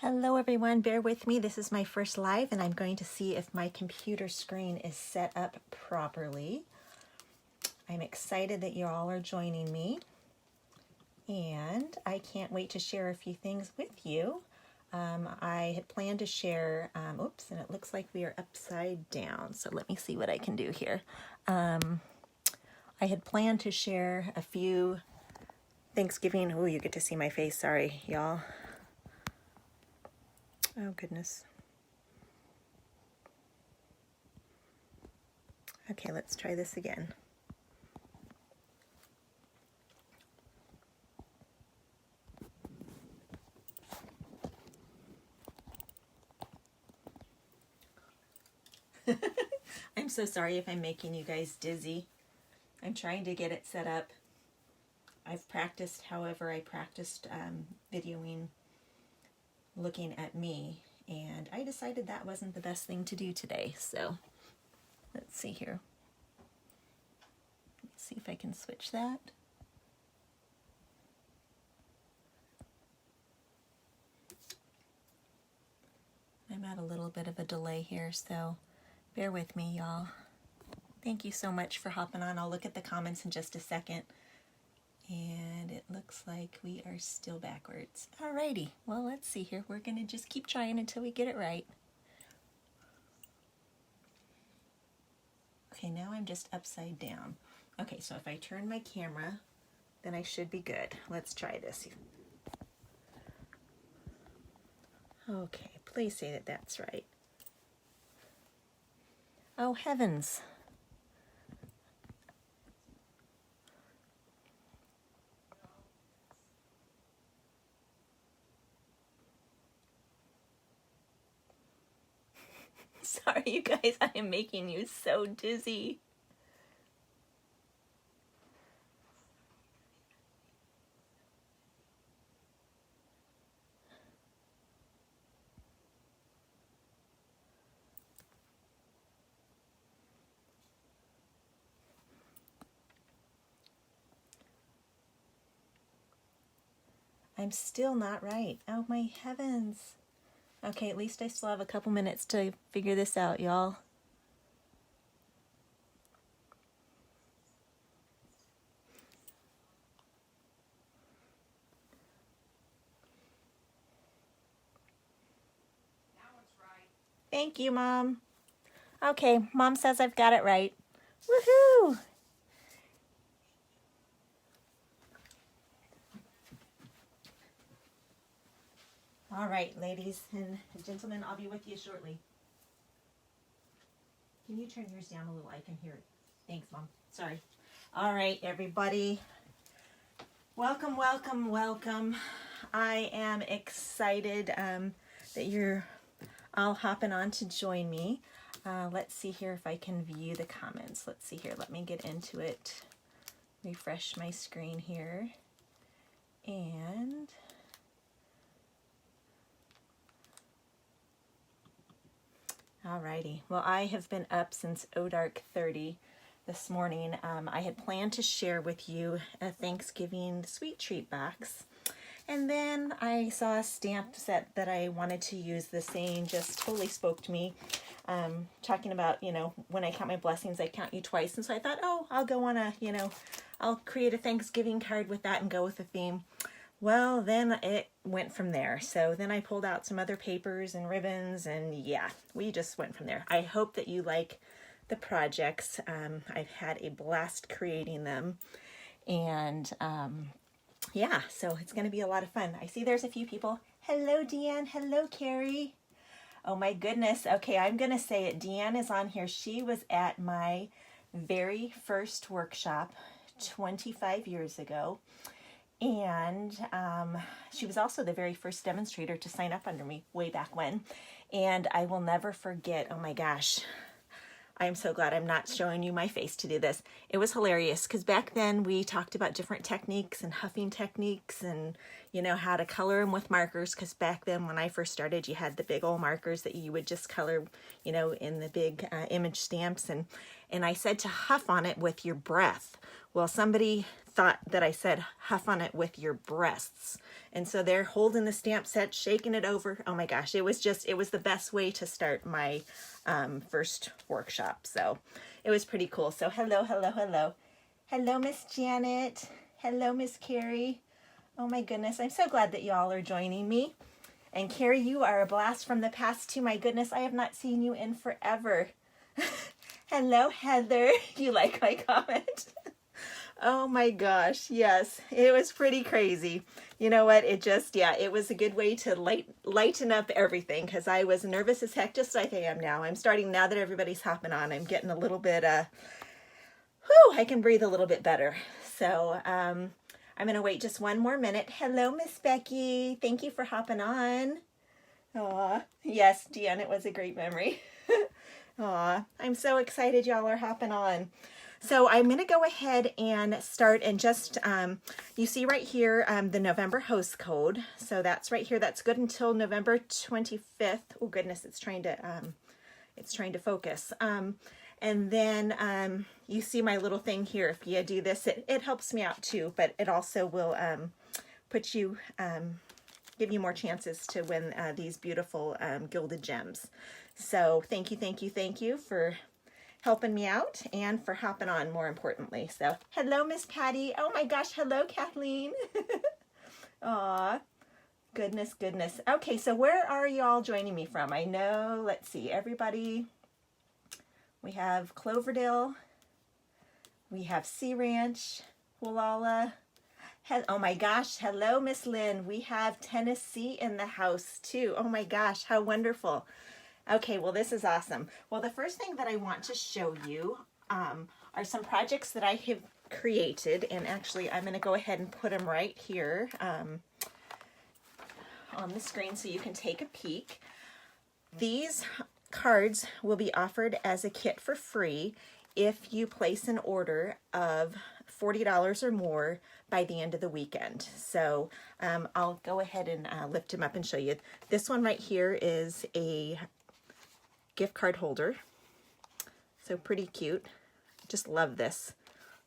Hello everyone, bear with me. This is my first live and I'm going to see if my computer screen is set up properly. I'm excited that you all are joining me and I can't wait to share a few things with you. I had planned to share, oops, and it looks like we are upside down, so let me see what I can do here. I had planned to share a few Thanksgiving, oh, you get to see my face, sorry y'all. Oh goodness. Okay, let's try this again. I'm so sorry if I'm making you guys dizzy. I'm trying to get it set up. I've practiced, however, I practiced videoing looking at me, and I decided that wasn't the best thing to do today, so let's see here. Let's see if I can switch that. I'm at a little bit of a delay here, so bear with me, y'all. Thank you so much for hopping on. I'll look at the comments in just a second. And it looks like we are still backwards. Alrighty, well, let's see here. We're gonna just keep trying until we get it right. Okay, now I'm just upside down. Okay, so if I turn my camera, then I should be good. Let's try this. Okay, please say that that's right. Oh, heavens. Sorry, you guys, I am making you so dizzy. I'm still not right. Oh my heavens. Okay, at least I still have a couple minutes to figure this out, y'all. Thank you, Mom. Okay, Mom says I've got it right. Woohoo! All right, ladies and gentlemen, I'll be with you shortly. Can you turn yours down a little? I can hear it. Thanks, Mom. Sorry. All right, everybody. Welcome, welcome, welcome. I am excited that you're all hopping on to join me. Let's see here if I can view the comments. Let's see here. Let me get into it. Refresh my screen here. And alrighty. Well, I have been up since dark 30 this morning. I had planned to share with you a Thanksgiving sweet treat box. And then I saw a stamp set that I wanted to use. The saying just totally spoke to me. Talking about, you know, when I count my blessings, I count you twice. And so I thought, oh, I'll go on a, you know, I'll create a Thanksgiving card with that and go with the theme. Well, then it went from there. So then I pulled out some other papers and ribbons, and yeah, we just went from there. I hope that you like the projects. I've had a blast creating them, and yeah, so it's going to be a lot of fun. I see there's a few people. Hello, Deanne. Hello, Carrie. Oh my goodness. Okay, I'm going to say it. Deanne is on here. She was at my very first workshop 25 years ago. And she was also the very first demonstrator to sign up under me way back when. And I will never forget, oh my gosh, I'm so glad I'm not showing you my face to do this. It was hilarious because back then we talked about different techniques and huffing techniques and, you know, how to color them with markers, because back then when I first started, you had the big old markers that you would just color, you know, in the big image stamps. And I said to huff on it with your breath. Well, somebody thought that I said huff on it with your breasts. And so they're holding the stamp set, shaking it over. Oh my gosh, it was the best way to start my first workshop. So it was pretty cool. So hello, hello, hello. Hello, Miss Janet. Hello, Miss Carrie. Oh my goodness, I'm so glad that y'all are joining me. And Carrie, you are a blast from the past too. My goodness, I have not seen you in forever. Hello, Heather. You like my comment? Oh my gosh, yes, it was pretty crazy. You know what, it just, yeah, it was a good way to lighten up everything, because I was nervous as heck, just like I am now. I'm starting, now that everybody's hopping on, I'm getting a little bit, I can breathe a little bit better. So I'm going to wait just one more minute. Hello, Miss Becky. Thank you for hopping on. Aw, yes, Deanne, it was a great memory. Aw, I'm so excited y'all are hopping on. So I'm going to go ahead and start, and just, you see right here, the November host code. So that's right here. That's good until November 25th. Oh goodness, it's trying to focus. And then you see my little thing here. If you do this, it helps me out too, but it also will put you, give you more chances to win these beautiful gilded gems. So thank you, thank you, thank you for helping me out and for hopping on, more importantly. So hello, Miss Patty. Oh my gosh, hello, Kathleen. Aw, goodness, goodness. Okay, so where are y'all joining me from? I know, let's see, everybody. We have Cloverdale, we have Sea Ranch, Wallala. Oh my gosh, hello, Miss Lynn. We have Tennessee in the house too. Oh my gosh, how wonderful. Okay, well, this is awesome. Well, the first thing that I want to show you are some projects that I have created, and actually I'm going to go ahead and put them right here on the screen so you can take a peek. These cards will be offered as a kit for free if you place an order of $40 or more by the end of the weekend. So I'll go ahead and lift them up and show you. This one right here is a gift card holder. So pretty cute. Just love this.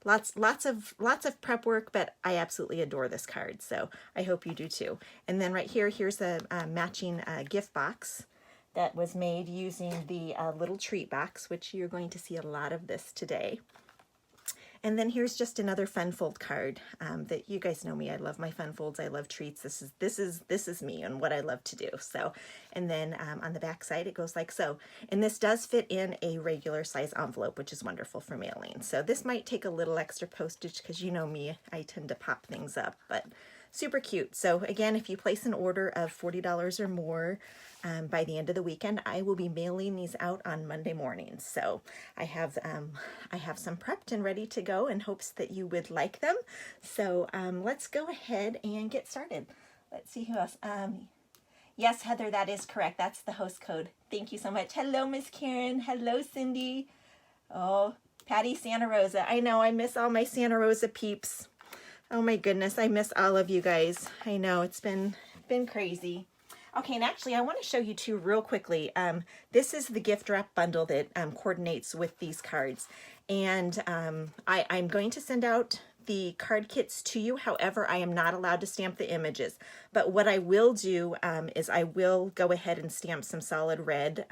Lots of prep work, but I absolutely adore this card. So I hope you do too. And then right here, here's a matching gift box that was made using the little treat box, which you're going to see a lot of this today. And then here's just another fun fold card that you guys know me. I love my fun folds. I love treats. This is me and what I love to do. So, and then on the back side it goes like so. And this does fit in a regular size envelope, which is wonderful for mailing. So this might take a little extra postage because you know me, I tend to pop things up, but super cute. So again, if you place an order of $40 or more by the end of the weekend, I will be mailing these out on Monday mornings. So I have some prepped and ready to go in hopes that you would like them. So let's go ahead and get started. Let's see who else. Yes, Heather, that is correct. That's the host code. Thank you so much. Hello, Miss Karen. Hello, Cindy. Oh, Patty Santa Rosa. I know, I miss all my Santa Rosa peeps. Oh my goodness, I miss all of you guys. I know, it's been crazy. Okay, and actually I want to show you two real quickly. This is the gift wrap bundle that coordinates with these cards. And I'm going to send out the card kits to you. However, I am not allowed to stamp the images. But what I will do is I will go ahead and stamp some solid red,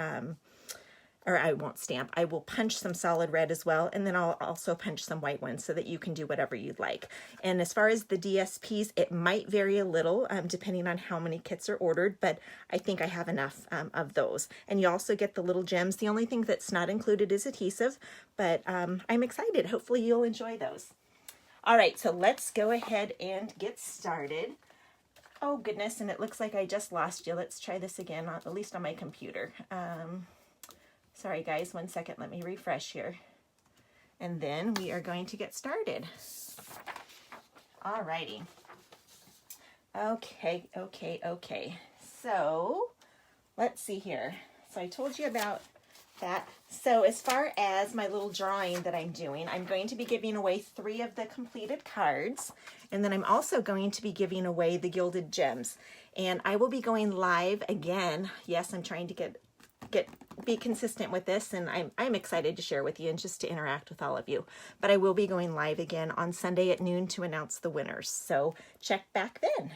or I won't stamp, I will punch some solid red as well, and then I'll also punch some white ones so that you can do whatever you'd like. And as far as the DSPs, it might vary a little depending on how many kits are ordered, but I think I have enough of those. And you also get the little gems. The only thing that's not included is adhesive, but I'm excited. Hopefully you'll enjoy those. All right, so let's go ahead and get started. Oh goodness, and it looks like I just lost you. Let's try this again, at least on my computer. Sorry guys, one second, let me refresh here. And then we are going to get started. Alrighty. Okay. So, let's see here. So I told you about that. So as far as my little drawing that I'm doing, I'm going to be giving away 3 of the completed cards. And then I'm also going to be giving away the gilded gems. And I will be going live again. Yes, I'm trying to get be consistent with this, and I'm excited to share with you and just to interact with all of you. But I will be going live again on Sunday at noon to announce the winners, so check back then.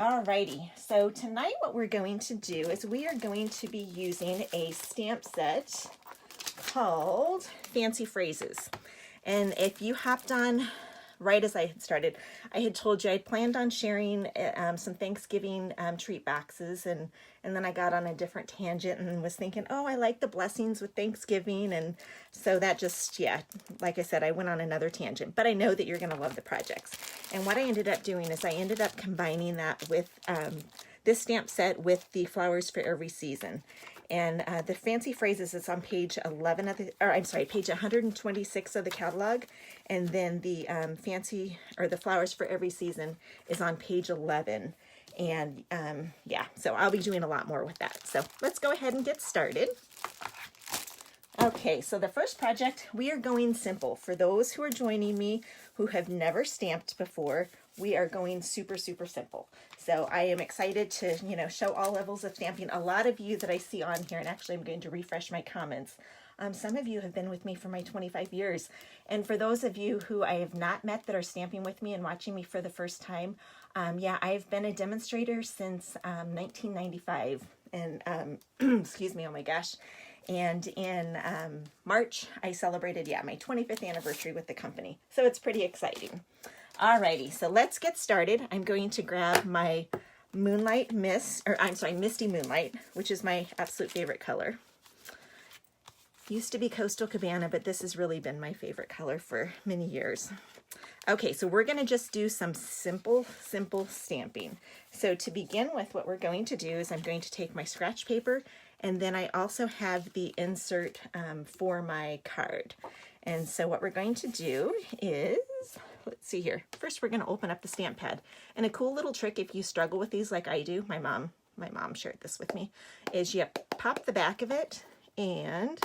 Alrighty, so tonight what we're going to do is we are going to be using a stamp set called Fancy Phrases. And if you hopped on right as I had started, I had told you I planned on sharing some Thanksgiving treat boxes, and then I got on a different tangent and was thinking, oh, I like the blessings with Thanksgiving, and so that just, yeah, like I said, I went on another tangent, but I know that you're going to love the projects. And what I ended up doing is I ended up combining that with this stamp set with the Flowers for Every Season. And the Fancy Phrases is on page 11 of the, or I'm sorry, page 126 of the catalog. And then the the Flowers for Every Season is on page 11. And yeah, so I'll be doing a lot more with that. So let's go ahead and get started. Okay, so the first project, we are going simple. For those who are joining me who have never stamped before, we are going super, super simple. So I am excited to, show all levels of stamping. A lot of you that I see on here, and actually I'm going to refresh my comments. Some of you have been with me for my 25 years. And for those of you who I have not met that are stamping with me and watching me for the first time, yeah, I've been a demonstrator since 1995. And, excuse me, oh my gosh. And in March, I celebrated, yeah, my 25th anniversary with the company. So it's pretty exciting. Alrighty, so let's get started. I'm going to grab my Misty Moonlight, which is my absolute favorite color. Used to be Coastal Cabana, but this has really been my favorite color for many years. Okay, so we're going to just do some simple stamping. So to begin with, what we're going to do is I'm going to take my scratch paper, and then I also have the insert for my card. And so what we're going to do is, let's see here. First, we're going to open up the stamp pad. And a cool little trick, if you struggle with these like I do, my mom shared this with me, is you pop the back of it and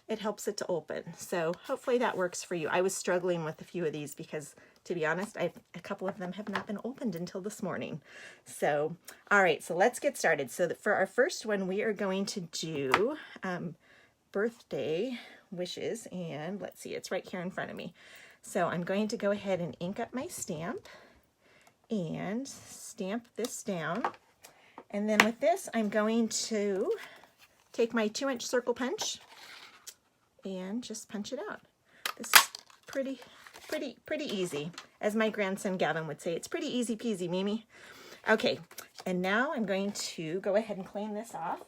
it helps it to open. So hopefully that works for you. I was struggling with a few of these because, to be honest, a couple of them have not been opened until this morning. So, all right, so let's get started. So for our first one, we are going to do birthday wishes, and let's see, it's right here in front of me. So I'm going to go ahead and ink up my stamp and stamp this down. And then with this, I'm going to take my 2-inch circle punch and just punch it out. This is pretty easy. As my grandson Gavin would say, it's pretty easy peasy, Mimi. Okay, and now I'm going to go ahead and clean this off.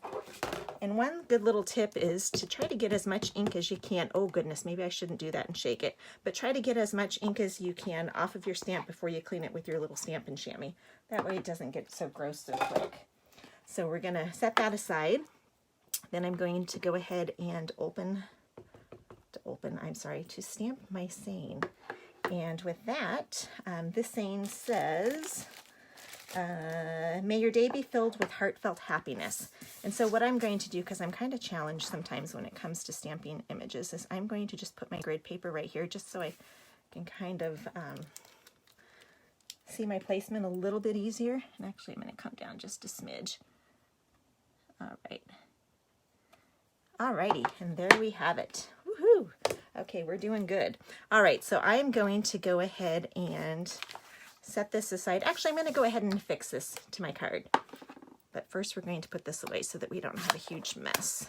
And one good little tip is to try to get as much ink as you can. Oh goodness, maybe I shouldn't do that and shake it. But try to get as much ink as you can off of your stamp before you clean it with your little Stampin' Chamois. That way it doesn't get so gross so quick. So we're going to set that aside. Then I'm going to go ahead and to stamp my saying. And with that, this saying says, may your day be filled with heartfelt happiness. And so what I'm going to do, because I'm kind of challenged sometimes when it comes to stamping images, is I'm going to just put my grid paper right here just so I can kind of see my placement a little bit easier. And actually I'm going to come down just a smidge. All right. Alrighty, and there we have it. Woohoo! Okay, we're doing good. All right, so I am going to go ahead and set this aside. Actually, I'm going to go ahead and fix this to my card. But first, we're going to put this away so that we don't have a huge mess.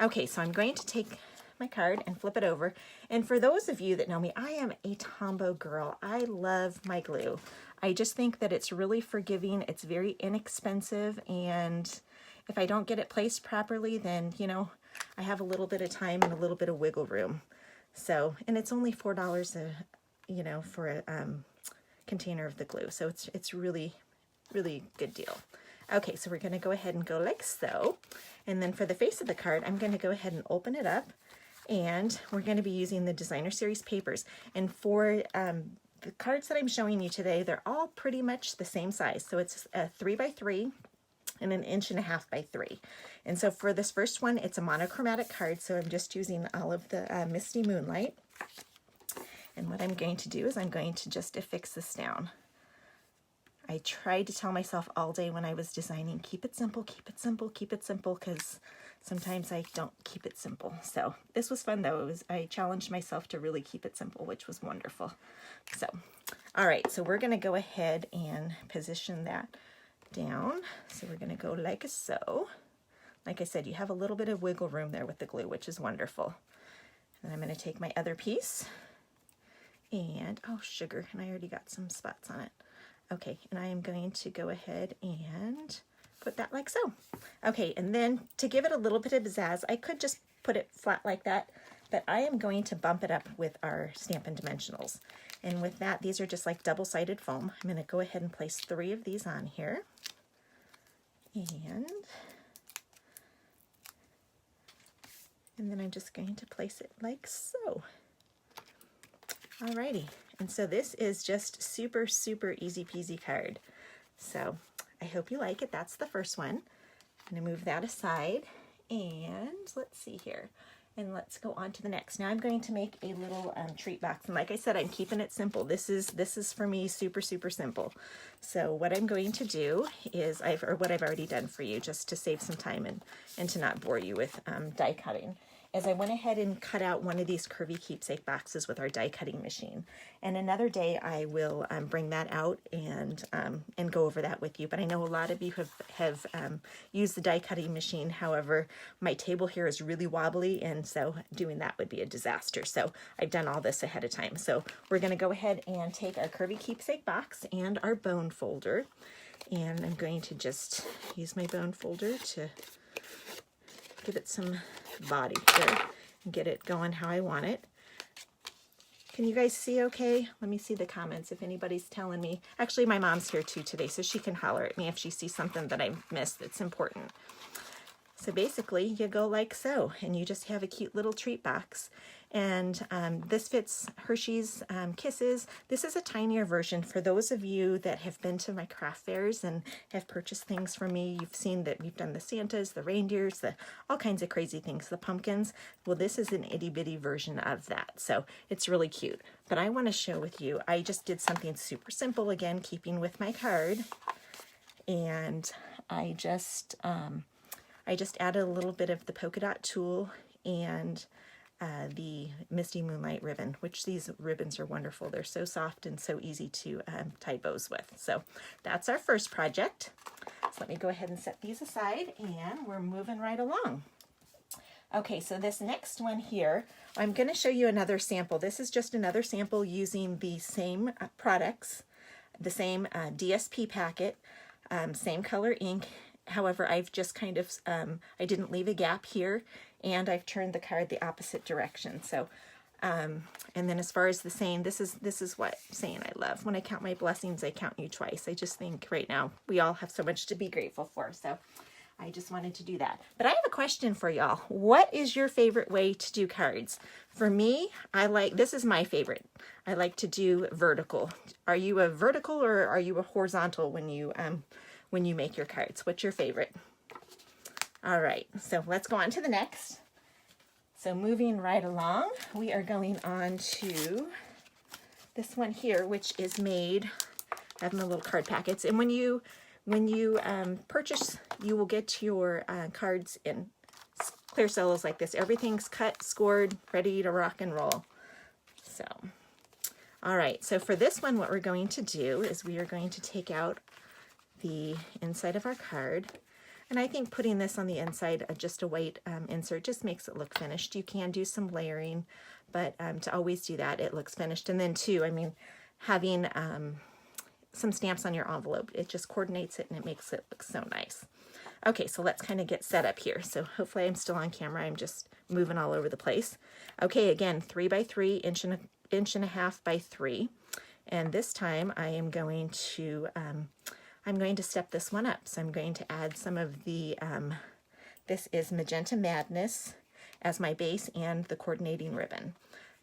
Okay, so I'm going to take my card and flip it over. And for those of you that know me, I am a Tombow girl. I love my glue. I just think that it's really forgiving. It's very inexpensive, and if I don't get it placed properly, then, I have a little bit of time and a little bit of wiggle room. So, and it's only $4 for a container of the glue. So it's really, really good deal. Okay, so we're going to go ahead and go like so. And then for the face of the card, I'm going to go ahead and open it up. And we're going to be using the Designer Series papers. And for the cards that I'm showing you today, they're all pretty much the same size. So it's a 3x3 and 1.5 inches by 3. And so for this first one, it's a monochromatic card. So I'm just using all of the Misty Moonlight. And what I'm going to do is I'm going to just affix this down. I tried to tell myself all day when I was designing, keep it simple, keep it simple, keep it simple, because sometimes I don't keep it simple. So this was fun though. I challenged myself to really keep it simple, which was wonderful. So, all right, so we're gonna go ahead and position that down. So we're gonna go like so. Like I said, you have a little bit of wiggle room there with the glue, which is wonderful. And I'm gonna take my other piece and, oh, sugar, and I already got some spots on it. Okay, and I am going to go ahead and put that like so. Okay, and then to give it a little bit of pizzazz, I could just put it flat like that, but I am going to bump it up with our Stampin' Dimensionals. And with that, these are just like double-sided foam. I'm going to go ahead and place 3 of these on here. And then I'm just going to place it like so. Alrighty, and so this is just super, super easy peasy card. So I hope you like it. That's the first one. I'm gonna move that aside, and let's see here. And let's go on to the next. Now I'm going to make a little treat box. And like I said, I'm keeping it simple. This is for me super, super simple. So what I'm going to do is, what I've already done for you, just to save some time and to not bore you with die cutting, is I went ahead and cut out one of these curvy keepsake boxes with our die cutting machine. And another day I will bring that out and go over that with you. But I know a lot of you have used the die cutting machine. However, my table here is really wobbly, and so doing that would be a disaster. So I've done all this ahead of time. So we're gonna go ahead and take our curvy keepsake box and our bone folder. And I'm going to just use my bone folder to give it some body here and get it going how I want it. Can you guys see okay? Let me see the comments if anybody's telling me. Actually, my mom's here too today, so she can holler at me if she sees something that I missed that's important. So basically, you go like so, and you just have a cute little treat box. And this fits Hershey's Kisses. This is a tinier version. For those of you that have been to my craft fairs and have purchased things from me, you've seen that we've done the Santas, the reindeers, all kinds of crazy things, the pumpkins. Well, this is an itty bitty version of that. So it's really cute. But I want to share with you, I just did something super simple, again, keeping with my card. And I just added a little bit of the polka dot tulle and the Misty Moonlight ribbon, which these ribbons are wonderful. They're so soft and so easy to tie bows with. So that's our first project. So let me go ahead and set these aside, and we're moving right along. Okay, so this next one here, I'm going to show you another sample. This is just another sample using the same products, the same DSP packet, same color ink. However, I've just kind of, I didn't leave a gap here, and I've turned the card the opposite direction. So, and then as far as the saying, this is what saying I love. When I count my blessings, I count you twice. I just think right now we all have so much to be grateful for. So I just wanted to do that. But I have a question for y'all. What is your favorite way to do cards? For me, this is my favorite. I like to do vertical. Are you a vertical or are you a horizontal when you make your cards? What's your favorite? All right, so let's go on to the next. So moving right along, we are going on to this one here, which is made, I have my little card packets. And when you purchase, you will get your cards in clear cellos like this. Everything's cut, scored, ready to rock and roll. So, all right, so for this one, what we're going to do is we are going to take out the inside of our card. And I think putting this on the inside, just a white insert, just makes it look finished. You can do some layering, but to always do that, it looks finished. And then too, I mean, having some stamps on your envelope, it just coordinates it and it makes it look so nice. Okay, so let's kind of get set up here. So hopefully I'm still on camera. I'm just moving all over the place. Okay, again, 3 by 3, inch and a half by 3. And this time I am going to step this one up. So I'm going to add some of the, this is Magenta Madness as my base and the coordinating ribbon.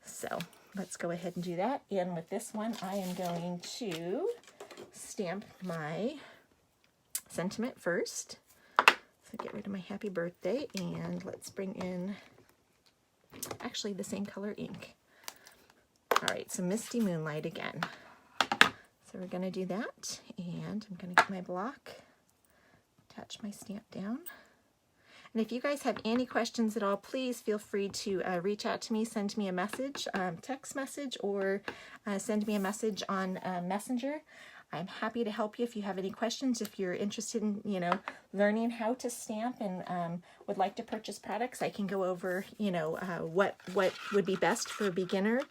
So let's go ahead and do that. And with this one, I am going to stamp my sentiment first. So get rid of my happy birthday, and let's bring in actually the same color ink. All right, so Misty Moonlight again. So So we're going to do that, and I'm going to get my block, attach my stamp down. And if you guys have any questions at all, please feel free to reach out to me, send me a message, text message, or send me a message on Messenger. I'm happy to help you if you have any questions. If you're interested in, you know, learning how to stamp and would like to purchase products, I can go over, you know, what would be best for a beginner,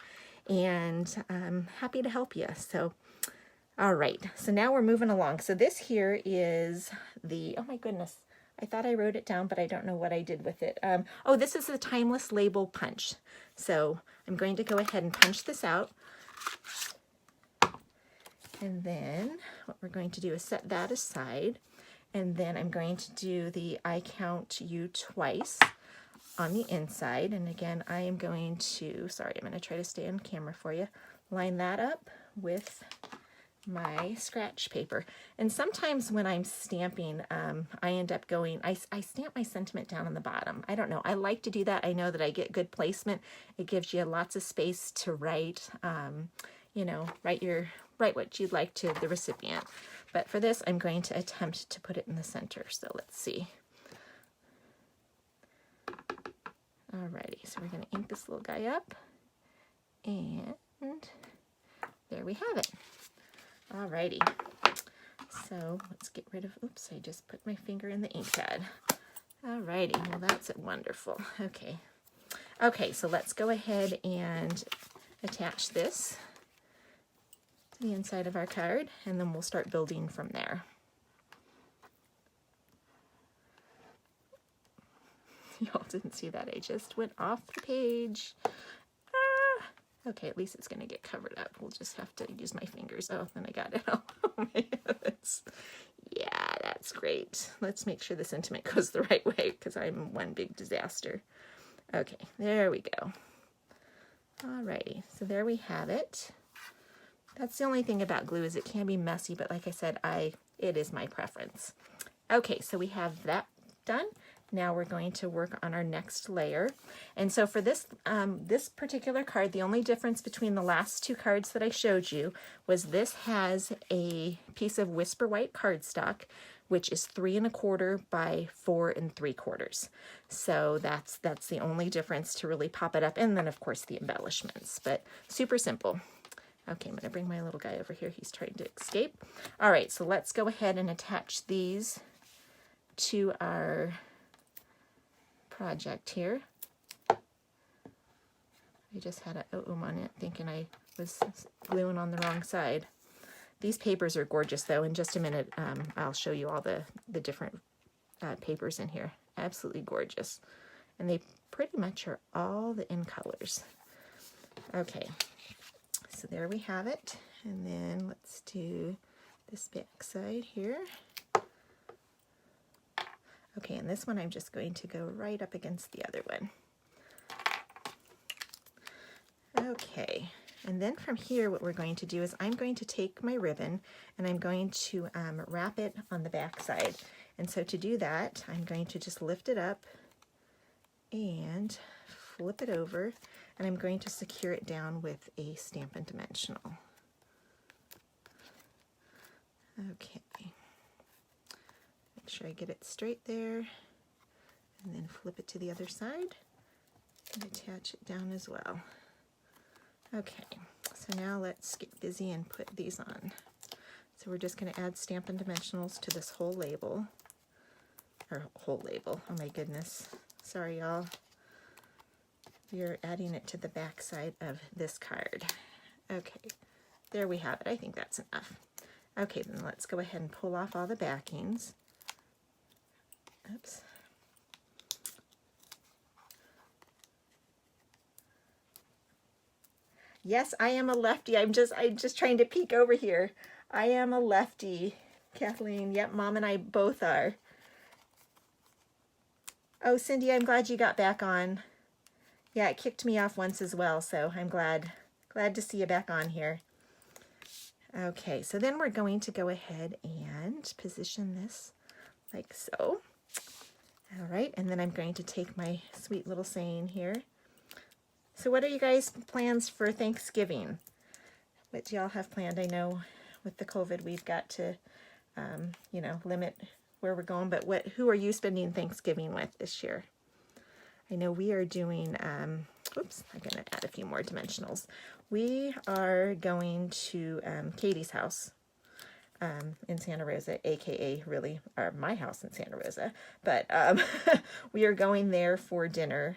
and I'm happy to help you. So, all right. So now we're moving along. So this here is the, oh my goodness, I thought I wrote it down, but I don't know what I did with it. Oh, this is the Timeless Label Punch. So I'm going to go ahead and punch this out. And then what we're going to do is set that aside. And then I'm going to do the I count you twice on the inside. And again, I am going to, sorry, I'm going to try to stay on camera for you, line that up with my scratch paper. And sometimes when I'm stamping, I end up going, I stamp my sentiment down on the bottom. I don't know. I like to do that. I know that I get good placement. It gives you lots of space to write, you know, write what you'd like to the recipient. But for this, I'm going to attempt to put it in the center. So let's see. Alrighty, so we're going to ink this little guy up. And there we have it. Alrighty, so let's get rid of, oops, I just put my finger in the ink pad. Alrighty, well that's wonderful. Okay, so let's go ahead and attach this to the inside of our card, and then we'll start building from there. Y'all didn't see that, I just went off the page. Okay, at least it's going to get covered up. We'll just have to use my fingers. Oh, then I got it. Oh my goodness. Yeah, that's great. Let's make sure the sentiment goes the right way, because I'm one big disaster. Okay, there we go. Alrighty, so there we have it. That's the only thing about glue, is it can be messy, but like I said, it is my preference. Okay, so we have that done. Now we're going to work on our next layer. And so for this, this particular card, the only difference between the last two cards that I showed you was this has a piece of Whisper White cardstock, which is 3 1/4 by 4 3/4. So that's the only difference to really pop it up. And then of course the embellishments, but super simple. Okay, I'm gonna bring my little guy over here. He's trying to escape. All right, so let's go ahead and attach these to our project here. I just had a on it, thinking I was gluing on the wrong side. These papers are gorgeous though. In just a minute, I'll show you all the different papers in here. Absolutely gorgeous. And they pretty much are all the in colors. Okay, so there we have it. And then let's do this back side here. Okay, and this one I'm just going to go right up against the other one. Okay, and then from here what we're going to do is I'm going to take my ribbon and I'm going to wrap it on the back side. And so to do that, I'm going to just lift it up and flip it over, and I'm going to secure it down with a Stampin' Dimensional. Okay. Make sure I get it straight there, and then flip it to the other side and attach it down as well. Okay, so now let's get busy and put these on. So we're just going to add Stampin' Dimensionals to this whole label, or whole label, oh my goodness, sorry y'all. We're adding it to the back side of this card. Okay, there we have it. I think that's enough. Okay, then let's go ahead and pull off all the backings. Oops. Yes, I am a lefty. I'm just trying to peek over here. I am a lefty, Kathleen. Yep, Mom and I both are. Oh, Cindy, I'm glad you got back on. Yeah, it kicked me off once as well, so I'm glad to see you back on here. Okay, so then we're going to go ahead and position this like so. All right, and then I'm going to take my sweet little saying here. So what are you guys' plans for Thanksgiving? What do y'all have planned? I know with the COVID, we've got to, you know, limit where we're going. But who are you spending Thanksgiving with this year? I know we are doing, oops, I'm going to add a few more dimensionals. We are going to Katie's house in Santa Rosa, aka really my house in Santa Rosa. But we are going there for dinner,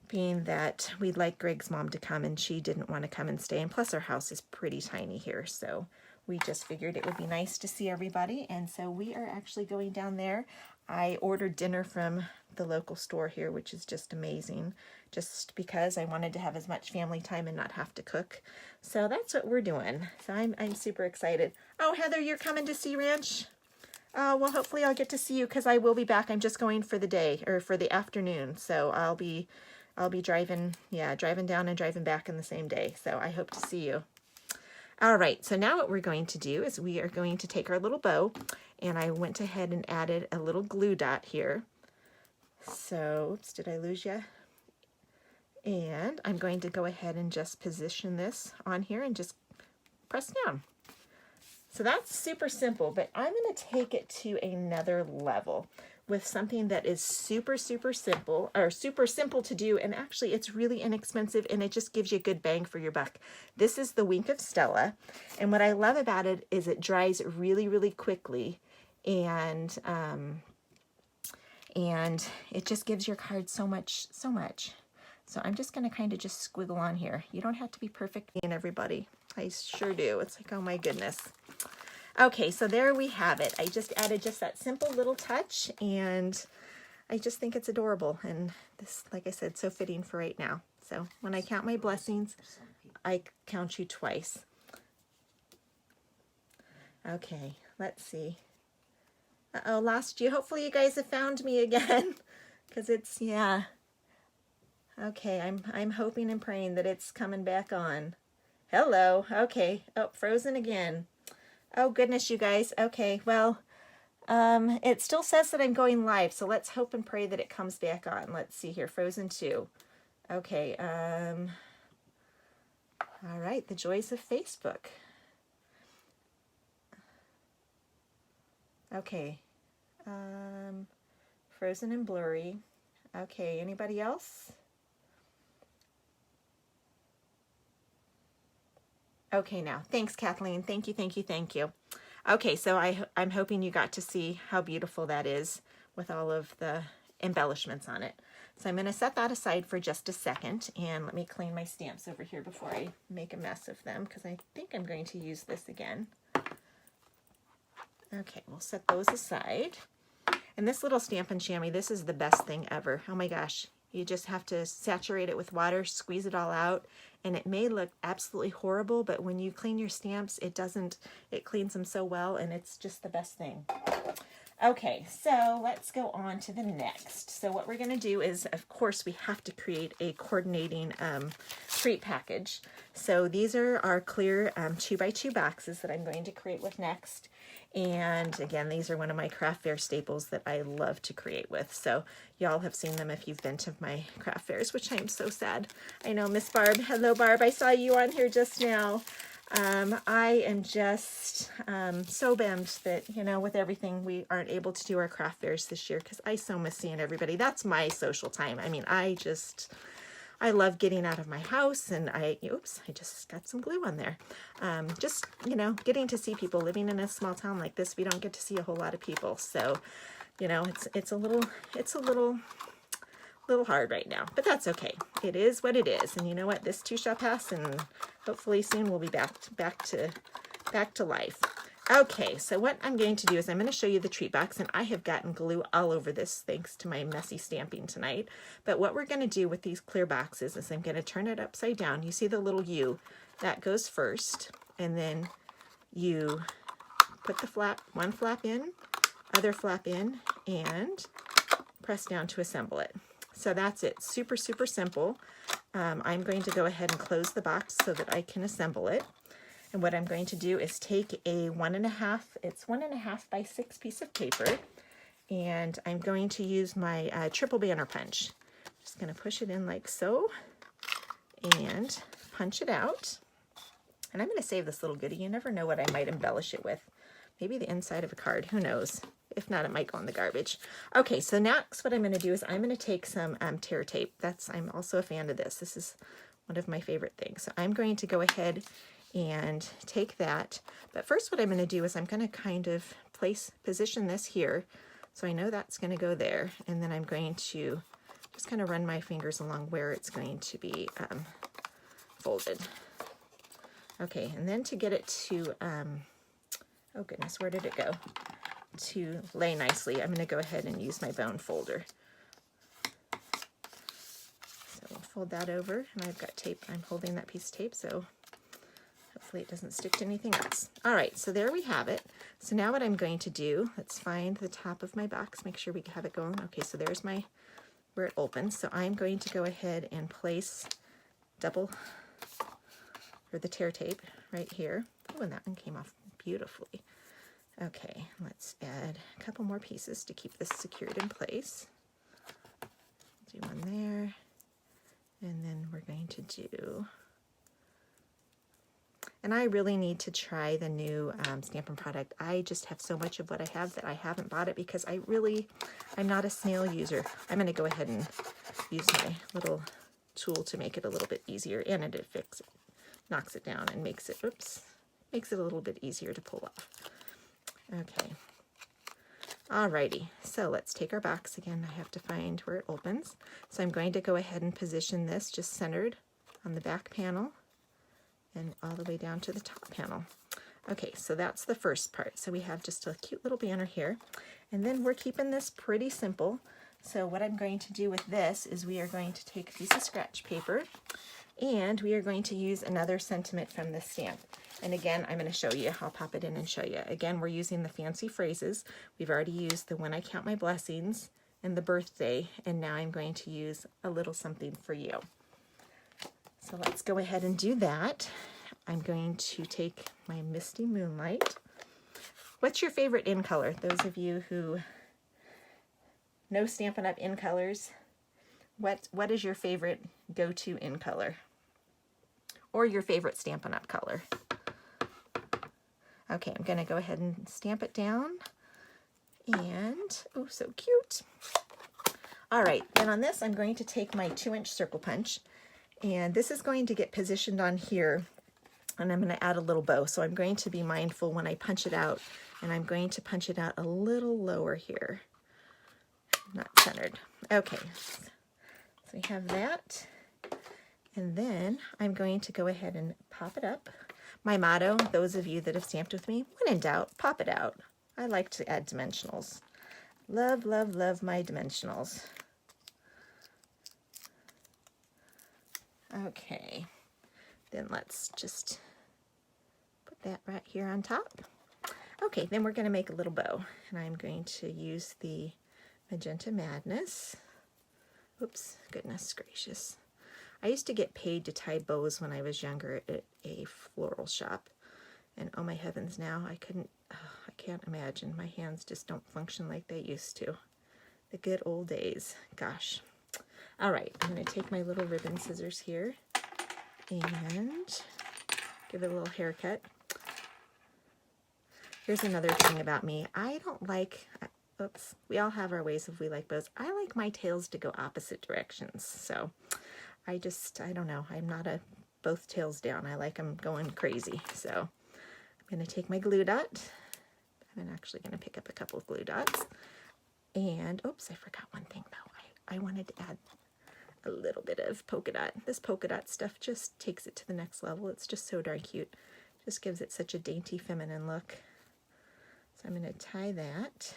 being that we'd like Greg's mom to come and she didn't want to come and stay. And plus our house is pretty tiny here, so we just figured it would be nice to see everybody. And so we are actually going down there. I ordered dinner from the local store here, which is just amazing, just because I wanted to have as much family time and not have to cook. So that's what we're doing. So I'm super excited. Oh, Heather, you're coming to Sea Ranch? Well, hopefully I'll get to see you, because I will be back. I'm just going for the day, or for the afternoon. So I'll be driving, yeah, driving down and driving back in the same day. So I hope to see you. All right, so now what we're going to do is we are going to take our little bow, and I went ahead and added a little glue dot here. So, oops, did I lose you? And I'm going to go ahead and just position this on here and just press down. So that's super simple, but I'm going to take it to another level with something that is super, super simple, or super simple to do, and actually it's really inexpensive, and it just gives you a good bang for your buck. This is the Wink of Stella, and what I love about it is it dries really, really quickly, and it just gives your card so much. So I'm just going to kind of just squiggle on here. You don't have to be perfect in everybody. I sure do. It's like, oh my goodness. Okay, so there we have it. I just added just that simple little touch, and I just think it's adorable. And this, like I said, so fitting for right now. So when I count my blessings, I count you twice. Okay, let's see. Uh-oh, lost you. Hopefully you guys have found me again, because it's, yeah. Okay, I'm hoping and praying that it's coming back on. Hello. Okay. Oh, frozen again. Oh goodness, you guys. Okay, well, it still says that I'm going live, so let's hope and pray that it comes back on. Let's see here, Frozen 2. Okay, all right, the joys of Facebook. Okay, Frozen and blurry. Okay, anybody else? Okay, now, thanks, Kathleen. Thank you, thank you, thank you. Okay, so I'm hoping you got to see how beautiful that is with all of the embellishments on it. So I'm going to set that aside for just a second, and let me clean my stamps over here before I make a mess of them, because I think I'm going to use this again. Okay, we'll set those aside. And this little Stampin' Chamois, this is the best thing ever. Oh my gosh. You just have to saturate it with water, squeeze it all out, and it may look absolutely horrible, but when you clean your stamps, it doesn't. It cleans them so well, and it's just the best thing. Okay, so let's go on to the next. So what we're going to do is, of course, we have to create a coordinating treat package. So these are our clear 2x2 boxes that I'm going to create with next. And again, these are one of my craft fair staples that I love to create with. So y'all have seen them if you've been to my craft fairs, which I'm so sad. I know, Miss Barb. Hello, Barb. I saw you on here just now. I am just so bummed that, you know, with everything, we aren't able to do our craft fairs this year, because I so miss seeing everybody. That's my social time. I mean, I love getting out of my house, and oops, I just got some glue on there. Just, you know, getting to see people. Living in a small town like this, we don't get to see a whole lot of people. So, you know, it's a little hard right now, but that's okay. It is what it is. And you know what? This too shall pass, and hopefully soon we'll be back to life. Okay, so what I'm going to do is I'm going to show you the treat box, and I have gotten glue all over this thanks to my messy stamping tonight. But what we're going to do with these clear boxes is I'm going to turn it upside down. You see the little U? That goes first, and then you put the flap, one flap in, other flap in, and press down to assemble it. So that's it. Super, super simple. I'm going to go ahead and close the box so that I can assemble it. And what I'm going to do is take a 1.5 by 6 piece of paper, and I'm going to use my triple banner punch. Just going to push it in like so and punch it out. And I'm going to save this little goodie. You never know what I might embellish it with. Maybe the inside of a card, who knows? If not, it might go in the garbage. Okay, so next what I'm going to do is I'm going to take some tear tape. I'm also a fan of this. This is one of my favorite things. So I'm going to go ahead and take that. But first what I'm going to do is I'm going to kind of position this here. So I know that's going to go there. And then I'm going to just kind of run my fingers along where it's going to be folded. Okay, and then to get it to, oh goodness, where did it go? To lay nicely, I'm going to go ahead and use my bone folder. So we'll fold that over, and I've got tape. I'm holding that piece of tape, so hopefully it doesn't stick to anything else. All right, so there we have it. So now what I'm going to do, let's find the top of my box, make sure we have it going. Okay, so there's where it opens. So I'm going to go ahead and place the tear tape right here. Oh, and that one came off beautifully. Okay, let's add a couple more pieces to keep this secured in place. Do one there, and then we're going to do, and I really need to try the new Stampin' product. I just have so much of what I have that I haven't bought it because I'm not a snail user. I'm going to go ahead and use my little tool to make it a little bit easier, and it knocks it down and makes it a little bit easier to pull off. Okay. Alrighty, so let's take our box again. I have to find where it opens. So I'm going to go ahead and position this just centered on the back panel and all the way down to the top panel. Okay, so that's the first part. So we have just a cute little banner here. And then we're keeping this pretty simple. So what I'm going to do with this is we are going to take a piece of scratch paper and we are going to use another sentiment from this stamp. And again, I'm going to show you. I'll pop it in and show you. Again, we're using the fancy phrases. We've already used the when I count my blessings and the birthday, and now I'm going to use a little something for you. So let's go ahead and do that. I'm going to take my Misty Moonlight. What's your favorite in color? Those of you who know Stampin' Up! In colors, what is your favorite go-to in color? Or your favorite Stampin' Up! Color? Okay, I'm going to go ahead and stamp it down. And, oh, so cute. All right, then on this, I'm going to take my 2-inch circle punch. And this is going to get positioned on here. And I'm going to add a little bow. So I'm going to be mindful when I punch it out. And I'm going to punch it out a little lower here. Not centered. Okay, so we have that. And then I'm going to go ahead and pop it up. My motto, those of you that have stamped with me, when in doubt, pop it out. I like to add dimensionals. Love, love, love my dimensionals. Okay, then let's just put that right here on top. Okay, then we're going to make a little bow, and I'm going to use the Magenta Madness. Oops, goodness gracious. I used to get paid to tie bows when I was younger at a floral shop. And oh my heavens, now I can't imagine. My hands just don't function like they used to. The good old days, gosh. All right, I'm going to take my little ribbon scissors here and give it a little haircut. Here's another thing about me. I don't like, oops, we all have our ways of we like bows. I like my tails to go opposite directions. So I don't know. I'm not a both tails down. I like them going crazy. So I'm going to take my glue dot. I'm actually going to pick up a couple of glue dots. And, oops, I forgot one thing though. I wanted to add a little bit of polka dot. This polka dot stuff just takes it to the next level. It's just so darn cute. Just gives it such a dainty feminine look. So I'm going to tie that.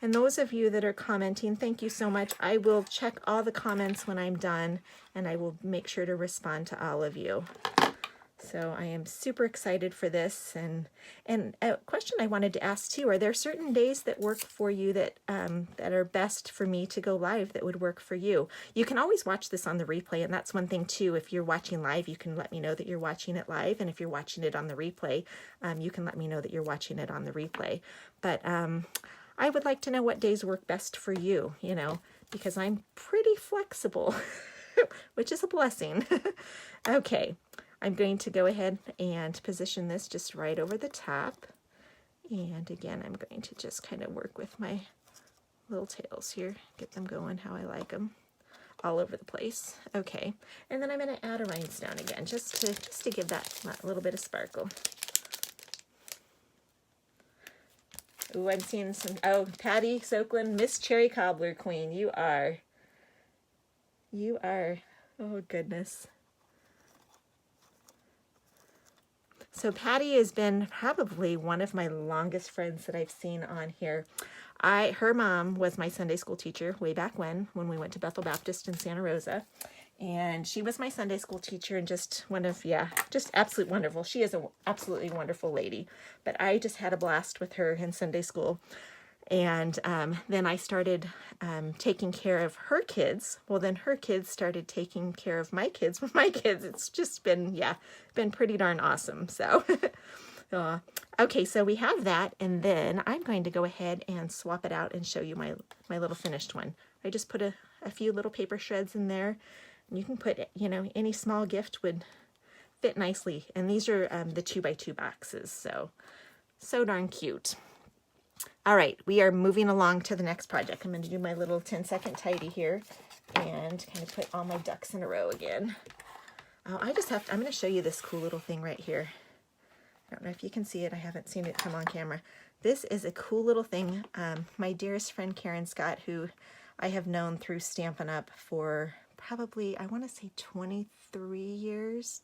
And those of you that are commenting, thank you so much. I will check all the comments when I'm done, and I will make sure to respond to all of you. So I am super excited for this. And a question I wanted to ask too, are there certain days that work for you that are best for me to go live that would work for you? You can always watch this on the replay, and that's one thing too. If you're watching live, you can let me know that you're watching it live, and if you're watching it on the replay, you can let me know that you're watching it on the replay. But I would like to know what days work best for you, you know, because I'm pretty flexible. which is a blessing. Okay, I'm going to go ahead and position this just right over the top. And again, I'm going to just kind of work with my little tails here, get them going how I like them, all over the place. Okay, and then I'm going to add a rhinestone again, just to give that a little bit of sparkle. Ooh, I'm seeing some, oh, Patty Soakland, Miss Cherry Cobbler Queen, you are, oh goodness. So Patty has been probably one of my longest friends that I've seen on here. Her mom was my Sunday school teacher way back when we went to Bethel Baptist in Santa Rosa. And she was my Sunday school teacher and just one of, just absolutely wonderful. She is an absolutely wonderful lady. But I just had a blast with her in Sunday school. And then I started taking care of her kids. Well, then her kids started taking care of my kids with my kids. It's just been, been pretty darn awesome. So, okay, so we have that. And then I'm going to go ahead and swap it out and show you my little finished one. I just put a few little paper shreds in there. You can put, any small gift would fit nicely. And these are the 2x2 boxes, so darn cute. All right, we are moving along to the next project. I'm going to do my little 10-second tidy here and kind of put all my ducks in a row again. Oh, I'm going to show you this cool little thing right here. I don't know if you can see it. I haven't seen it come on camera. This is a cool little thing. My dearest friend Karen Scott, who I have known through Stampin' Up! For probably, I want to say 23 years.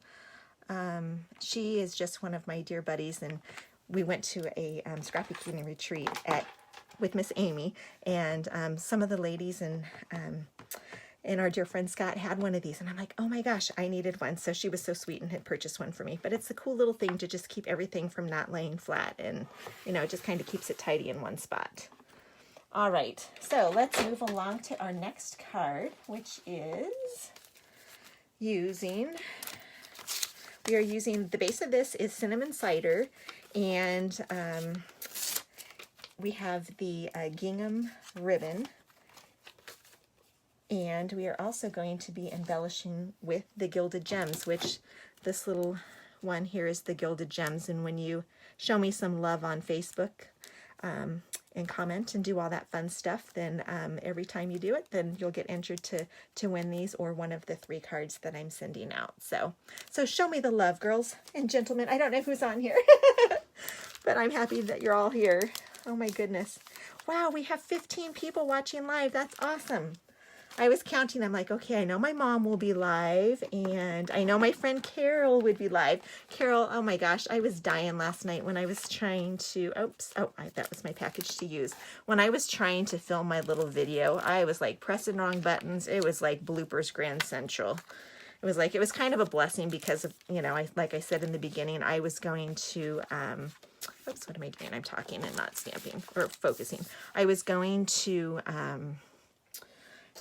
She is just one of my dear buddies, and we went to a scrapbook keeping retreat with Miss Amy, and some of the ladies and our dear friend Scott had one of these, and I'm like, oh my gosh, I needed one. So she was so sweet and had purchased one for me. But it's a cool little thing to just keep everything from not laying flat, and it just kind of keeps it tidy in one spot. All right, so let's move along to our next card, which is we are using, the base of this is cinnamon cider, and we have the gingham ribbon, and we are also going to be embellishing with the gilded gems, which this little one here is the gilded gems. And when you show me some love on Facebook and comment and do all that fun stuff, then every time you do it, then you'll get entered to win these or one of the 3 cards that I'm sending out. So show me the love, girls and gentlemen. I don't know who's on here, but I'm happy that you're all here. Oh my goodness. Wow, we have 15 people watching live. That's awesome. I was counting. I'm like, okay, I know my mom will be live, and I know my friend Carol would be live. Carol, oh my gosh, I was dying last night when I was trying to, that was my package to use. When I was trying to film my little video, I was like pressing wrong buttons. It was like bloopers grand central. It was kind of a blessing because of, like I said in the beginning, I was going to, what am I doing? I'm talking and not stamping or focusing. I was going to,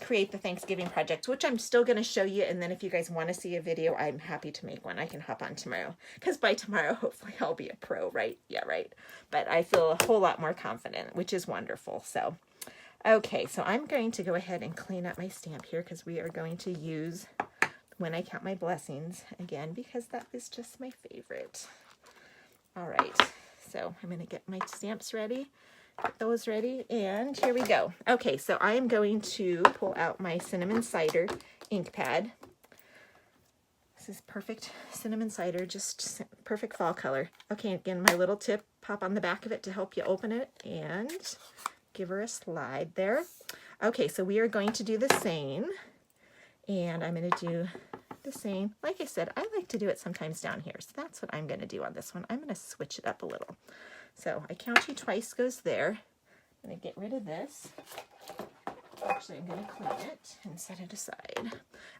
create the Thanksgiving project, which I'm still going to show you, and then if you guys want to see a video, I'm happy to make one. I can hop on tomorrow, because by tomorrow hopefully I'll be a pro, right? Yeah, right. But I feel a whole lot more confident, which is wonderful. So okay, so I'm going to go ahead and clean up my stamp here, because we are going to use When I Count My Blessings again, because that is just my favorite. All right, so I'm going to get my stamps ready. Get those ready, and here we go. Okay, so I am going to pull out my cinnamon cider ink pad. This is perfect cinnamon cider, just perfect fall color. Okay, again, my little tip, pop on the back of it to help you open it, and give her a slide there. Okay, so we are going to do the same, and I'm going to do the same. Like I said, I like to do it sometimes down here, so that's what I'm going to do on this one. I'm going to switch it up a little. So I count you twice goes there. I'm going to get rid of this. Actually, I'm going to clean it and set it aside.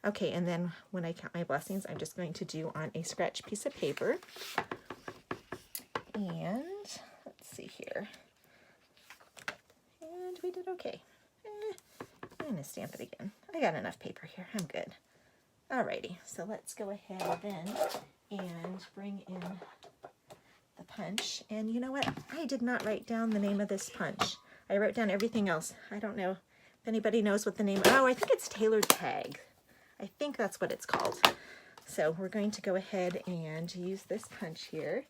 Okay, and then when I count my blessings, I'm just going to do on a scratch piece of paper. And let's see here. And we did okay. I'm going to stamp it again. I got enough paper here. I'm good. Alrighty, so let's go ahead then and bring in the punch. And you know what? I did not write down the name of this punch. I wrote down everything else. I don't know if anybody knows what the name. Oh, I think it's Tailored Tag. I think that's what it's called. So we're going to go ahead and use this punch here.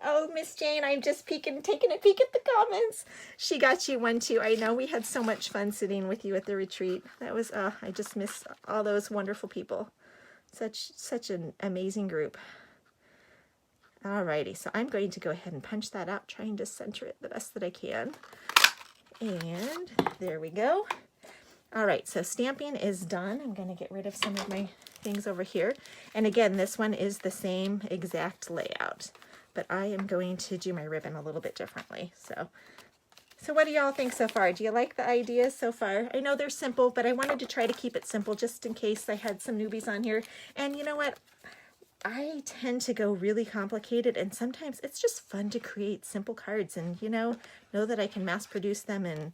Oh, Miss Jane, I'm just taking a peek at the comments. She got you one too. I know we had so much fun sitting with you at the retreat. That was, I just miss all those wonderful people. Such an amazing group. Alrighty, so I'm going to go ahead and punch that out, trying to center it the best that I can. And there we go. All right, so stamping is done. I'm going to get rid of some of my things over here. And again, this one is the same exact layout, but I am going to do my ribbon a little bit differently. So what do y'all think so far? Do you like the ideas so far? I know they're simple, but I wanted to try to keep it simple just in case I had some newbies on here. And you know what? I tend to go really complicated, and sometimes it's just fun to create simple cards and, you know that I can mass produce them, and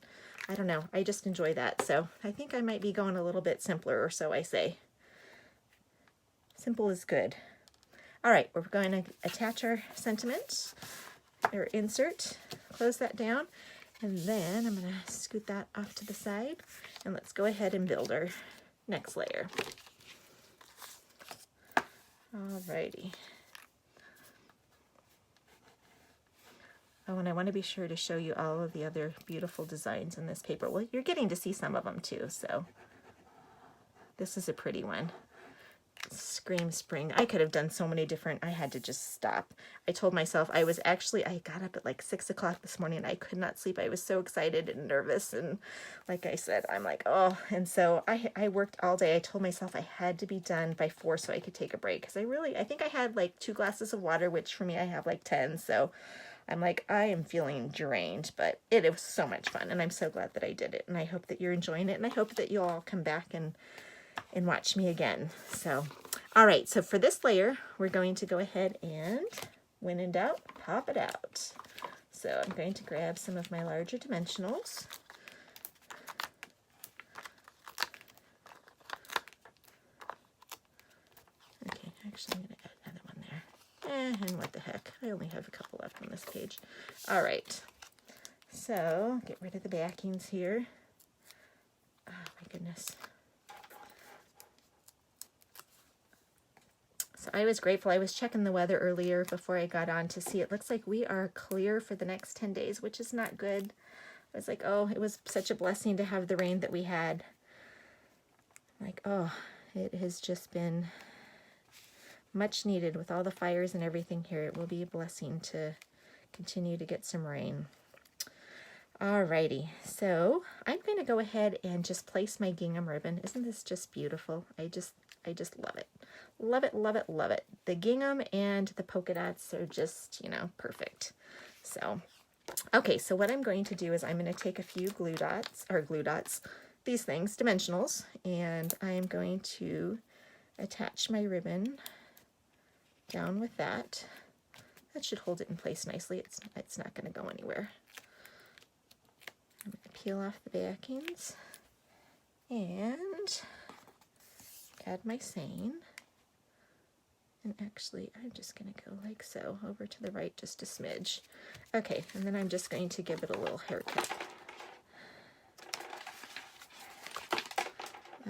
I don't know, I just enjoy that. So I think I might be going a little bit simpler, or so I say. Simple is good. All right, we're going to attach our sentiment, or insert, close that down, and then I'm going to scoot that off to the side, and let's go ahead and build our next layer. Alrighty. Oh, and I want to be sure to show you all of the other beautiful designs in this paper. Well, you're getting to see some of them too, so this is a pretty one. Scream Spring. I could have done so many different, I had to just stop. I told myself I got up at like 6 o'clock this morning. I could not sleep. I was so excited and nervous, and like I said, I'm like, oh, and so I worked all day. I told myself I had to be done by 4 so I could take a break, because I think I had like 2 glasses of water, which for me I have like 10, so I'm like, I am feeling drained, but it was so much fun, and I'm so glad that I did it, and I hope that you're enjoying it, and I hope that you'll all come back and watch me again. So, all right, so for this layer, we're going to go ahead and, when in doubt, pop it out. So I'm going to grab some of my larger dimensionals. Okay, actually I'm going to add another one there. And what the heck, I only have a couple left on this page. All right, so get rid of the backings here. Oh my goodness. So I was grateful. I was checking the weather earlier before I got on to see it looks like we are clear for the next 10 days, which is not good. I was like, oh, it was such a blessing to have the rain that we had. Like, oh, it has just been much needed with all the fires and everything here. It will be a blessing to continue to get some rain. Alrighty, so I'm going to go ahead and just place my gingham ribbon. Isn't this just beautiful? I just love it. Love it, love it, love it. The gingham and the polka dots are just, perfect. So, okay, so what I'm going to do is I'm going to take a few glue dots, these things, dimensionals, and I'm going to attach my ribbon down with that. That should hold it in place nicely. It's not going to go anywhere. I'm going to peel off the backings and add my seine. And actually, I'm just going to go like so, over to the right just a smidge. Okay, and then I'm just going to give it a little haircut.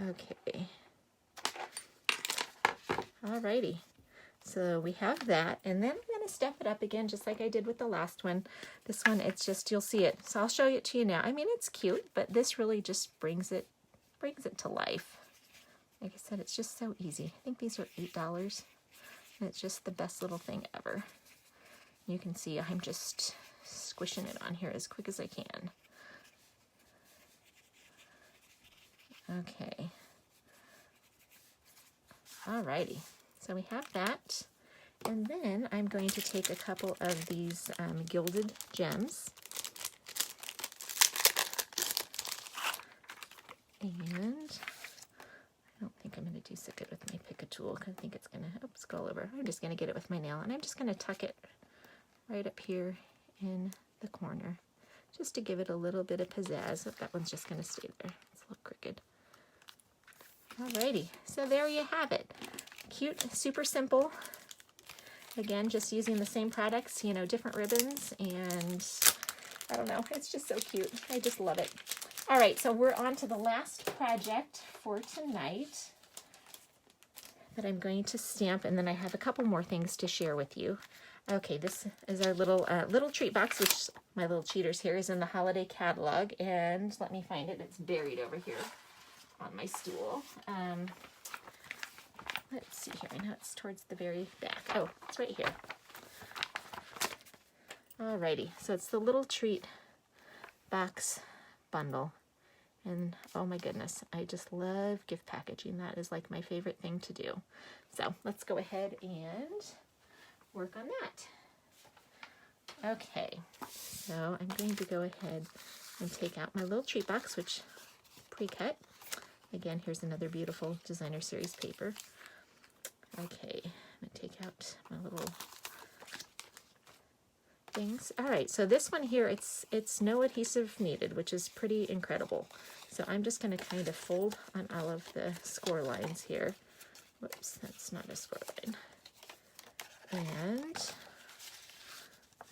Okay. Alrighty. So we have that, and then I'm going to step it up again just like I did with the last one. This one, it's just, you'll see it. So I'll show it to you now. I mean, it's cute, but this really just brings it to life. Like I said, it's just so easy. I think these are $8. And it's just the best little thing ever. You can see I'm just squishing it on here as quick as I can. Okay. Alrighty. So we have that. And then I'm going to take a couple of these gilded gems. And I don't think I'm going to do so good with my pick a tool. I think it's going to, oops, go all over. I'm just going to get it with my nail, and I'm just going to tuck it right up here in the corner, just to give it a little bit of pizzazz. Oh, that one's just going to stay there. It's a little crooked. Alrighty, so there you have it. Cute, super simple. Again, just using the same products, different ribbons, and I don't know, it's just so cute. I just love it. All right, so we're on to the last project for tonight that I'm going to stamp, and then I have a couple more things to share with you. Okay, this is our little treat box, which my little cheaters here is in the holiday catalog, and let me find it. It's buried over here on my stool. Let's see here. I know it's towards the very back. Oh, it's right here. Alrighty, so it's the little treat box bundle. And oh my goodness, I just love gift packaging. That is like my favorite thing to do. So let's go ahead and work on that. Okay, so I'm going to go ahead and take out my little treat box, which pre-cut. Again, here's another beautiful designer series paper. Okay, I'm going to take out my little things. All right, so this one here, it's no adhesive needed, which is pretty incredible. So I'm just going to kind of fold on all of the score lines here. Whoops, that's not a score line. And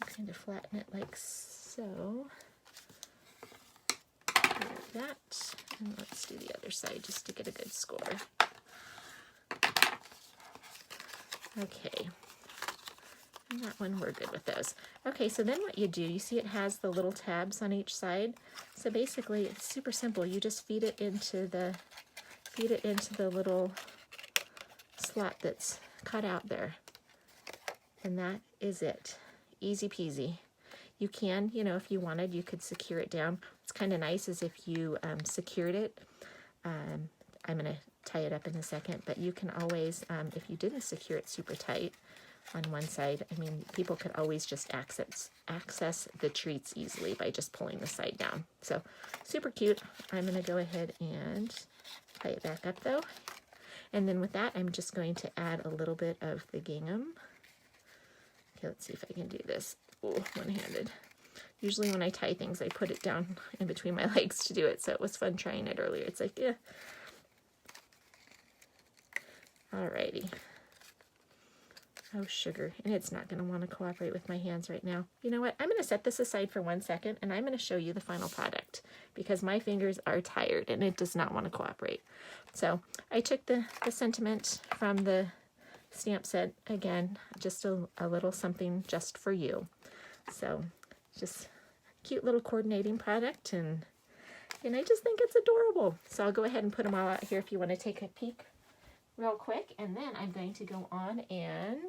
kind of flatten it like so. Like that. And let's do the other side just to get a good score. Okay. And that one, we're good with those. Okay, so then what you do, you see it has the little tabs on each side. So basically, it's super simple. You just feed it into the little slot that's cut out there. And that is it. Easy peasy. You can, you know, if you wanted, you could secure it down. What's kind of nice is if you secured it. I'm going to tie it up in a second, but you can always, if you didn't secure it super tight on one side, I mean, people could always just access the treats easily by just pulling the side down. So super cute. I'm going to go ahead and tie it back up though. And then with that, I'm just going to add a little bit of the gingham. Okay, let's see if I can do this. Oh, one-handed. Usually when I tie things, I put it down in between my legs to do it, so it was fun trying it earlier. It's like, yeah. Alrighty. Oh, sugar. And it's not going to want to cooperate with my hands right now. You know what? I'm going to set this aside for 1 second, and I'm going to show you the final product because my fingers are tired and it does not want to cooperate. So I took the sentiment from the stamp set, again, just a little something just for you. So just cute little coordinating product, and I just think it's adorable. So I'll go ahead and put them all out here if you want to take a peek real quick, and then I'm going to go on and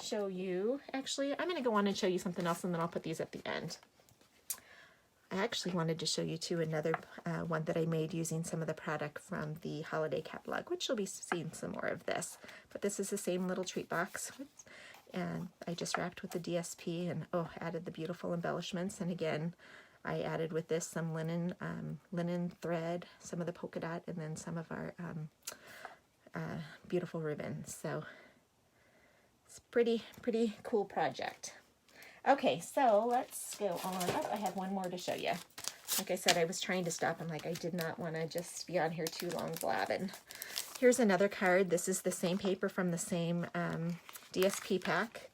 show you, actually I'm going to go on and show you something else, and then I'll put these at the end. I actually wanted to show you too another one that I made using some of the product from the holiday catalog, which you'll be seeing some more of this. But this is the same little treat box, and I just wrapped with the DSP and added the beautiful embellishments. And again, I added with this some linen thread, some of the polka dot, and then some of our beautiful ribbons. So it's pretty cool project. Okay, so let's go on. Oh, I have one more to show you. Like I said, I was trying to stop. I'm like, I did not want to just be on here too long blabbing. Here's another card. This is the same paper from the same DSP pack.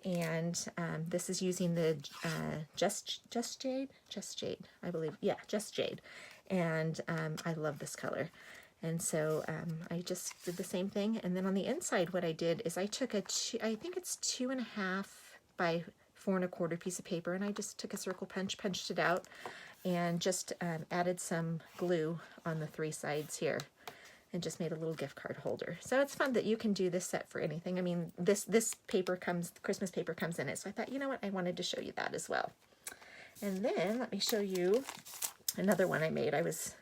And this is using the Just Jade, I believe. Yeah, Just Jade. And I love this color. And so I just did the same thing. And then on the inside, what I did is I took I think it's 2.5 by 4 1/4 piece of paper, and I just took a circle punch, punched it out, and just added some glue on the 3 sides here, and just made a little gift card holder. So it's fun that you can do this set for anything. I mean, this paper comes, Christmas paper comes in it, so I thought, you know what, I wanted to show you that as well. And then let me show you another one I made. I was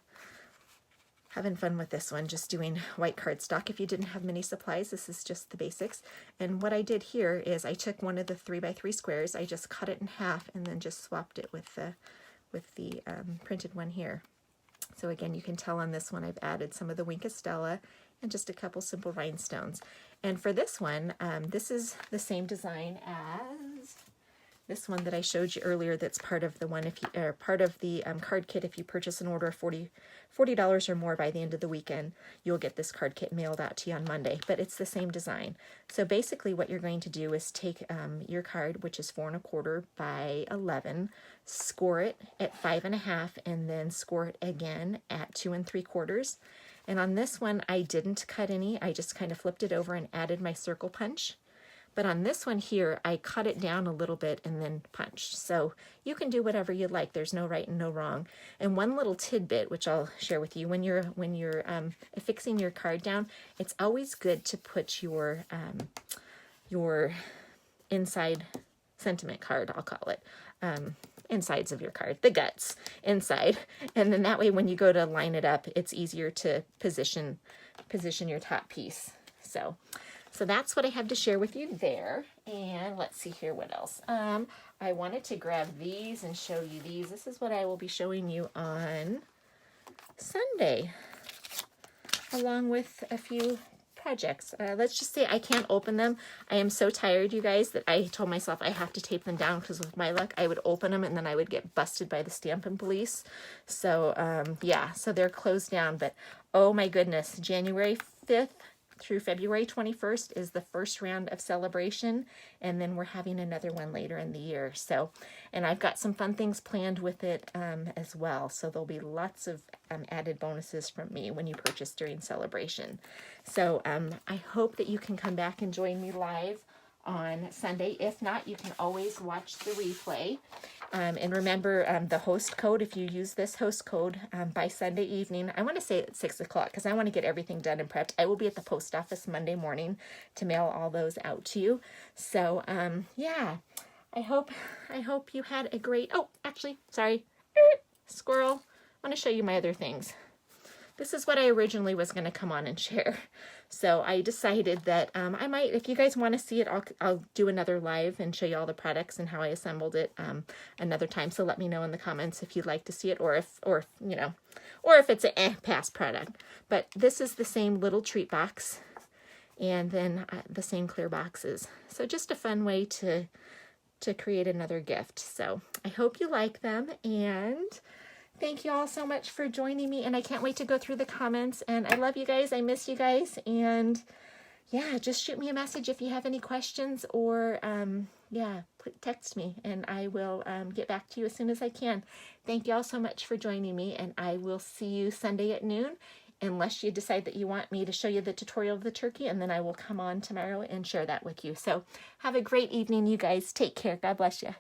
having fun with this one, just doing white cardstock. If you didn't have many supplies, this is just the basics. And what I did here is I took one of the 3 by 3 squares, I just cut it in half, and then just swapped it with the printed one here. So again, you can tell on this one I've added some of the Wink of Stella and just a couple simple rhinestones. And for this one, this is the same design as this one that I showed you earlier, that's part of the one, if you are part of the card kit, if you purchase an order of $40 or more by the end of the weekend, you'll get this card kit mailed out to you on Monday, but it's the same design. So basically what you're going to do is take your card, which is 4 1/4 by 11, score it at 5 1/2, and then score it again at 2 3/4. And on this one, I didn't cut any. I just kind of flipped it over and added my circle punch. But on this one here, I cut it down a little bit and then punched. So you can do whatever you like. There's no right and no wrong. And one little tidbit, which I'll share with you, when you're affixing your card down, it's always good to put your inside sentiment card, I'll call it, insides of your card, the guts inside, and then that way when you go to line it up, it's easier to position your top piece. So that's what I have to share with you there. And let's see here, what else. I wanted to grab these and show you these. This is what I will be showing you on Sunday, along with a few projects. Let's just say I can't open them. I am so tired, you guys, that I told myself I have to tape them down, because with my luck, I would open them and then I would get busted by the Stampin' police. So yeah, so they're closed down. But oh my goodness, January 5th through February 21st is the first round of celebration, and then we're having another one later in the year. So, and I've got some fun things planned with it as well. So there'll be lots of added bonuses from me when you purchase during celebration. So I hope that you can come back and join me live on Sunday. If not, you can always watch the replay. And remember the host code, if you use this host code by Sunday evening, I want to say at 6 o'clock, because I want to get everything done and prepped. I will be at the post office Monday morning to mail all those out to you. So yeah, I hope you had a great, oh, actually, sorry, squirrel. I want to show you my other things. This is what I originally was going to come on and share. So I decided that I might, if you guys want to see it, I'll do another live and show you all the products and how I assembled it another time. So let me know in the comments if you'd like to see it, or if it's a past product. But this is the same little treat box, and then the same clear boxes. So just a fun way to create another gift. So I hope you like them, and thank you all so much for joining me, and I can't wait to go through the comments, and I love you guys. I miss you guys, and yeah, just shoot me a message if you have any questions, or yeah, text me, and I will get back to you as soon as I can. Thank you all so much for joining me, and I will see you Sunday at noon, unless you decide that you want me to show you the tutorial of the turkey, and then I will come on tomorrow and share that with you. So have a great evening, you guys. Take care. God bless you.